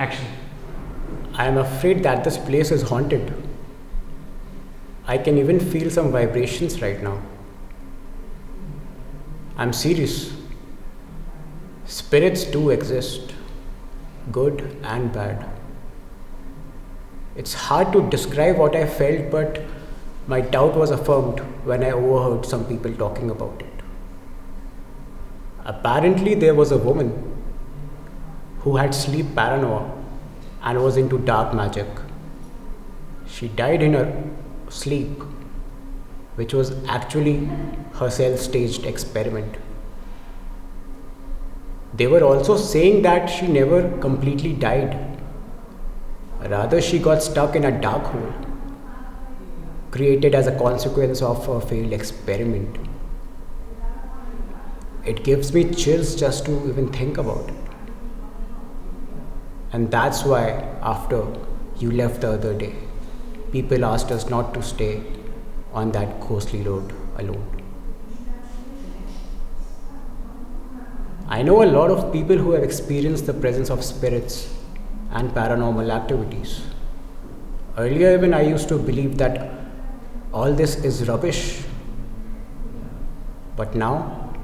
Action. I am afraid that this place is haunted. I can even feel some vibrations right now. I'm serious. Spirits do exist, good and bad. It's hard to describe what I felt, but my doubt was affirmed when I overheard some people talking about it. Apparently, there was a woman who had sleep paranoia and was into dark magic. She died in her sleep, which was actually her self staged experiment. They were also saying that she never completely died. Rather, she got stuck in a dark hole, created as a consequence of a failed experiment. It gives me chills just to even think about it. And that's why, after you left the other day, people asked us not to stay on that ghostly road alone. I know a lot of people who have experienced the presence of spirits and paranormal activities. Earlier, even I used to believe that all this is rubbish, but now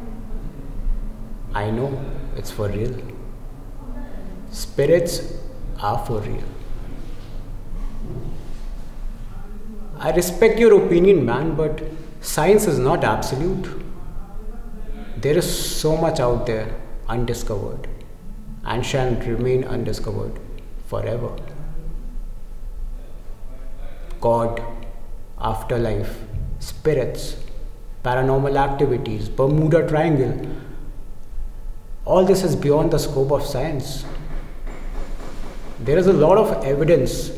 I know it's for real. Spirits are for real. I respect your opinion, man, but science is not absolute. There is so much out there undiscovered and shall remain undiscovered forever. God, afterlife, spirits, paranormal activities, Bermuda Triangle, all this is beyond the scope of science. There is a lot of evidence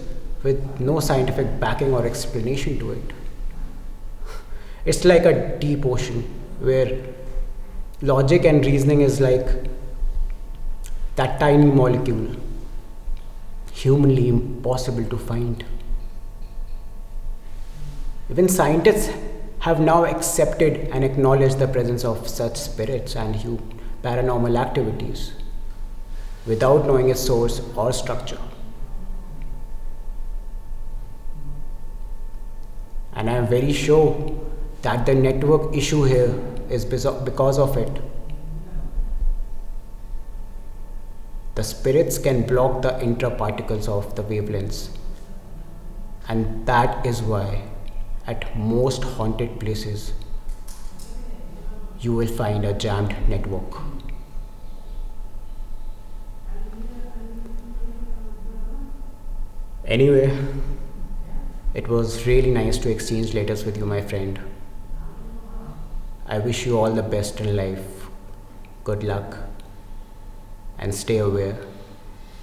with no scientific backing or explanation to it. It's like a deep ocean where logic and reasoning is like that tiny molecule, humanly impossible to find. Even scientists have now accepted and acknowledged the presence of such spirits and paranormal activities without knowing its source or structure. And I am very sure that the network issue here is because of it. The spirits can block the intraparticles of the wavelengths, and that is why at most haunted places you will find a jammed network. Anyway, it was really nice to exchange letters with you, my friend. I wish you all the best in life. Good luck and stay aware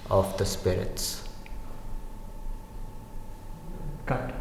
of the spirits. Cut.